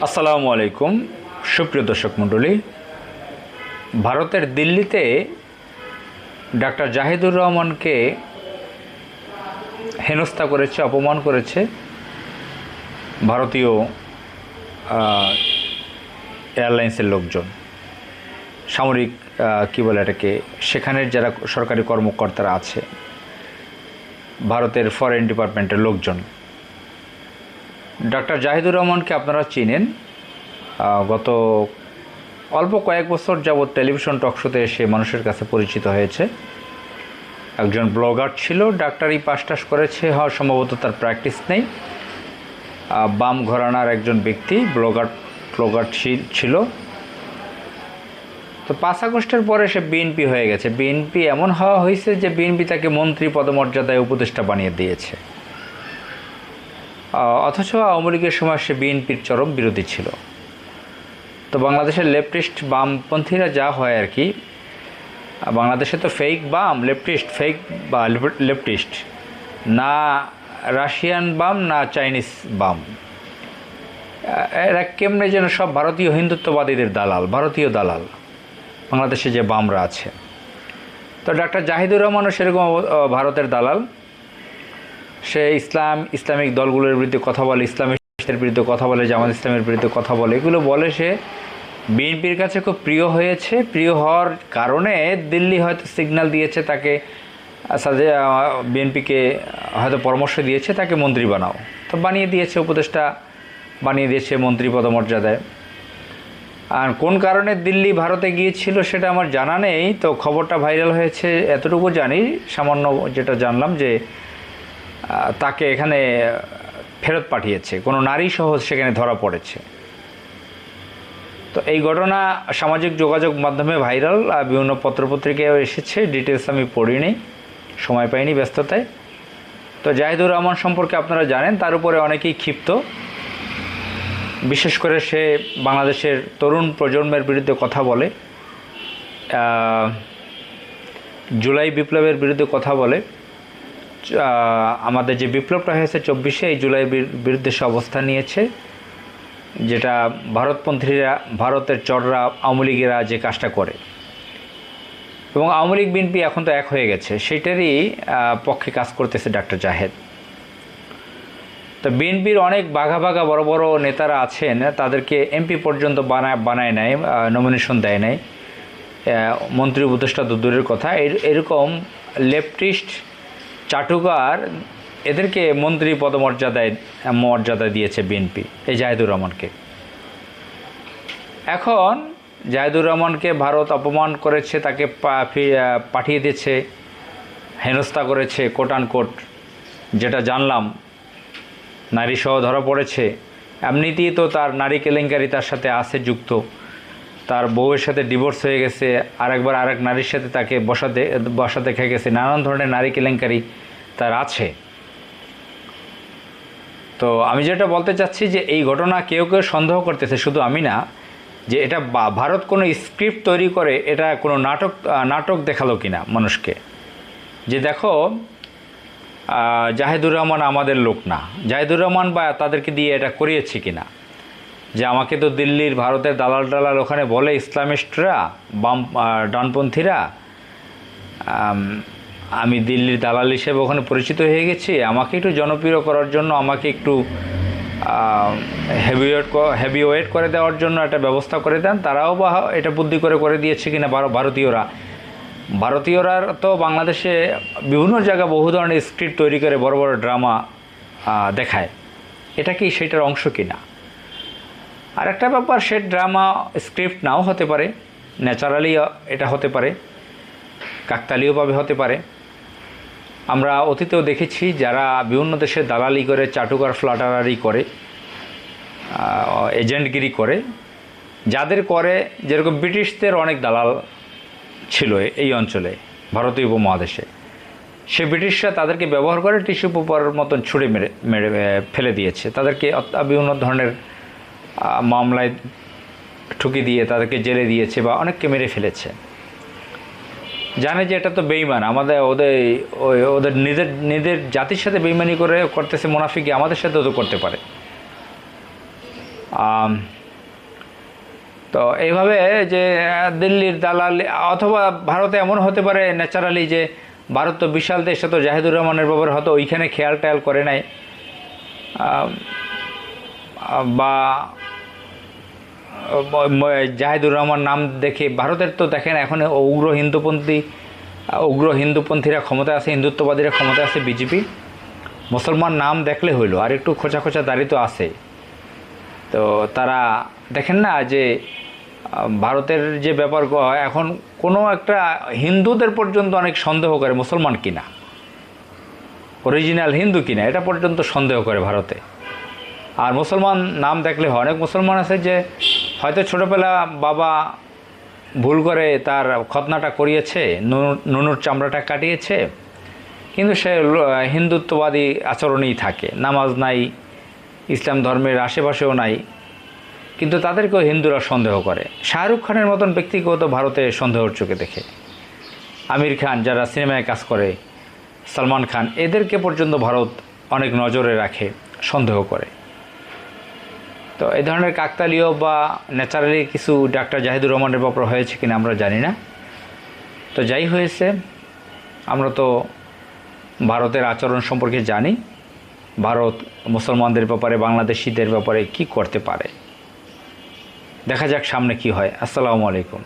আসসালামু আলাইকুম সুপ্রিয় দর্শক মণ্ডলী। ভারতের দিল্লিতে ডাক্তার জাহিদুর রহমানকে হেনস্থা করেছে, অপমান করেছে ভারতীয় এয়ারলাইন্সের লোকজন, সামরিক কী বলে এটাকে, সেখানের যারা সরকারি কর্মকর্তারা আছে, ভারতের ফরেন ডিপার্টমেন্টের লোকজন। ডাক্তার জাহিদুর রহমানকে আপনারা চিনেন, গত অল্প কয়েক বছর যাবৎ টেলিভিশন টকশোতে এসে মানুষের কাছে পরিচিত হয়েছে। একজন ব্লগার ছিল, ডাক্তারি পাস টাস করেছে, সম্ভবত তার প্র্যাকটিস নেই। বাম ঘরানার একজন ব্যক্তি, ব্লগার ছিল। তো 5 আগস্টের পরে সে বিএনপি হয়ে গেছে। বিএনপি এমন হওয়া হয়েছে যে বিএনপি তাকে মন্ত্রী পদমর্যাদায় উপদেষ্টা বানিয়ে দিয়েছে, অথচ আওয়ামী লীগের সময় সে বিএনপির চরম বিরোধী ছিল। তো বাংলাদেশের লেফটিস্ট বামপন্থীরা যা হয় আর কি, বাংলাদেশে তো ফেক বাম লেফটিস্ট, ফেক বা লেফটিস্ট, না রাশিয়ান বাম না চাইনিজ বাম, এরা কেমনে যেন সব ভারতীয় হিন্দুত্ববাদীদের দালাল, ভারতীয় দালাল বাংলাদেশে যে বামরা আছে। তো ডাক্তার জাহিদুর রহমানও সেরকম ভারতের দালাল। সে ইসলামিক দলগুলোর বিরুদ্ধে কথা বলে, ইসলামের বিরুদ্ধে কথা বলে, জামাত ইসলামের বিরুদ্ধে কথা বলে, এগুলো বলে। সে বিএনপির কাছে খুব প্রিয় হয়েছে। প্রিয় হওয়ার কারণে দিল্লি হয়তো সিগন্যাল দিয়েছে তাকে, বিএনপিকে হয়তো পরামর্শ দিয়েছে তাকে মন্ত্রী বানাও। তো বানিয়ে দিয়েছে, উপদেষ্টা বানিয়ে দিয়েছে মন্ত্রী পদমর্যাদায়। আর কোন কারণে দিল্লি ভারতে গিয়েছিল সেটা আমার জানা নেই। তো খবরটা ভাইরাল হয়েছে এতটুকু জানি, সামান্য যেটা জানলাম যে তাকে এখানে ফেরত পাঠিয়েছে, কোনো নারী সহ সেখানে ধরা পড়েছে। তো এই ঘটনা সামাজিক যোগাযোগ মাধ্যমে ভাইরাল, বিভিন্ন পত্রপত্রিকায় এসেছে। ডিটেলস আমি পড়িনি, সময় পাইনি ব্যস্ততায়। তো জাহিদুর রহমান সম্পর্কে আপনারা জানেন, তার উপরে অনেকেই ক্ষিপ্ত। বিশেষ করে সে বাংলাদেশের তরুণ প্রজন্মের বিরুদ্ধে কথা বলে, জুলাই বিপ্লবের বিরুদ্ধে কথা বলে। আমাদের যে বিপ্লবটা হয়েছে 24-এ, এই জুলাই বিরুদ্ধে সে অবস্থান নিয়েছে, যেটা ভারতপন্থীরা, ভারতের চররা, আওয়ামী লীগেরা যে কাজটা করে, এবং আওয়ামী লীগ বিএনপি এখন তো এক হয়ে গেছে, সেটারই পক্ষে কাজ করতেছে ডাক্তার জাহেদ। তো বিএনপির অনেক বাঘা বাঘা বড় বড় নেতারা আছেন, তাদেরকে এমপি পর্যন্ত বানায় নাই, নমিনেশন দেয় নাই, মন্ত্রী উপদেষ্টা তো দূরের কথা। এরকম লেফটিস্ট চাটুকার এদেরকে মন্ত্রী মর্যাদা দিয়েছে বিএনপি এই জাহিদুর রহমানকে। এখন জাহিদুর রহমানকে ভারত অপমান করেছে, তাকে পাঠিয়ে দিয়েছে, হেনস্থা করেছে, কোট অ্যান্ড কোট, যেটা জানলাম নারী সহ ধরা পড়েছে। এমনিতেই তো তার নারী কেলেঙ্কারি তার সাথে আছে যুক্ত, তার বউয়ের সাথে ডিভোর্স হয়ে গেছে, আরেকবার আরেক নারীর সাথে তাকে বসা দেখা গেছে, নানান ধরনের নারী কেলেঙ্কারি তার আছে। তো আমি যেটা বলতে চাচ্ছি যে এই ঘটনা কেউ সন্দেহ করতেছে, শুধু আমি না, যে এটা ভারত কোনো স্ক্রিপ্ট তৈরি করে এটা কোনো নাটক দেখালো কিনা মানুষকে, যে দেখো জাহিদুর রহমান আমাদের লোক না, জাহিদুর রহমান বা তাদেরকে দিয়ে এটা করিয়েছে কিনা, যে আমাকে তো দিল্লির ভারতের দালাল ওখানে বলে ইসলামিস্টরা, ডানপন্থীরা, আমি দিল্লির দালাল হিসেবে ওখানে পরিচিত হয়ে গেছি, আমাকে একটু জনপ্রিয় করার জন্য, আমাকে একটু হেভিওয়েট করে দেওয়ার জন্য একটা ব্যবস্থা করে দেন। তারাও বা এটা বুদ্ধি করে দিয়েছে কিনা ভারতীয়রা তো বাংলাদেশে বিভিন্ন জায়গায় বহু ধরনের স্ক্রিপ্ট তৈরি করে বড় বড় ড্রামা দেখায়, এটা কি সেটার অংশ কিনা? আর একটা ব্যাপার, সে ড্রামা স্ক্রিপ্ট নাও হতে পারে, ন্যাচারালি এটা হতে পারে, কাকতালীয়ভাবে হতে পারে। আমরা অতীতেও দেখেছি যারা বিভিন্ন দেশে দালালি করে, চাটুকার ফ্লাটারারি করে, এজেন্টগিরি করে, যাদের করে, যেরকম ব্রিটিশদের অনেক দালাল ছিল এই অঞ্চলে, ভারতীয় উপমহাদেশে, সে ব্রিটিশরা তাদেরকে ব্যবহার করে টিস্যু পেপারের মতন ছুঁড়ে মেরে ফেলে দিয়েছে, তাদেরকে বিভিন্ন ধরনের মামলায় ঠুকি দিয়ে তাদেরকে জেলে দিয়েছে বা অনেককে মেরে ফেলেছে। জানে যে এটা তো বেইমান, ওদের নিজের জাতির সাথে বেইমানি করতেছে, মুনাফিকি আমাদের সাথেও তো করতে পারে। তো এইভাবে যে দিল্লির দালাল, অথবা ভারতে এমন হতে পারে ন্যাচারালি যে ভারত তো বিশাল দেশ, তো জাহিদুর রহমানের ব্যাপারে হয়তো ওইখানে খেয়াল টেয়াল করে নাই, বা জাহিদুর রহমান নাম দেখে, ভারতের তো দেখেন এখন উগ্র হিন্দুপন্থীরা ক্ষমতা আছে, হিন্দুত্ববাদীরা ক্ষমতা আছে বিজেপি, মুসলমান নাম দেখলে হইলো, আর একটু খোঁচা খোঁচা দাড়ি তো আছে। তো তারা দেখেন না যে ভারতের যে ব্যাপার এখন কোনো একটা হিন্দুদের পর্যন্ত অনেক সন্দেহ করে মুসলমান কিনা, অরিজিনাল হিন্দু কিনা, এটা পর্যন্ত সন্দেহ করে ভারতে। আর মুসলমান নাম দেখলে হয়, অনেক মুসলমান আছে যে হয়তো ছোটোবেলা বাবা ভুল করে তার খতনাটা করিয়েছে, নুনুর চামড়াটা কাটিয়েছে, কিন্তু সে হিন্দুত্ববাদী আচরণেই থাকে, নামাজ নাই, ইসলাম ধর্মের আশেপাশেও নাই, কিন্তু তাদেরকেও হিন্দুরা সন্দেহ করে। শাহরুখ খানের মতন ব্যক্তিগত ভারতে সন্দেহের চোখে দেখে, আমির খান যারা সিনেমায় কাজ করে, সলমান খান, এদেরকে পর্যন্ত ভারত অনেক নজরে রাখে, সন্দেহ করে। তো এই ধরনের কাকতালীয় বা ন্যাচারালি কিছু ডাক্তার জাহিদুর রহমানের ব্যাপারে হয়েছে কিনা আমরা জানি না। তো যাই হয়েছে, আমরা তো ভারতের আচরণ সম্পর্কে জানি, ভারত মুসলমানদের ব্যাপারে, বাংলাদেশিদের ব্যাপারে কি করতে পারে, দেখা যাক সামনে কি হয়। আসসালামু আলাইকুম।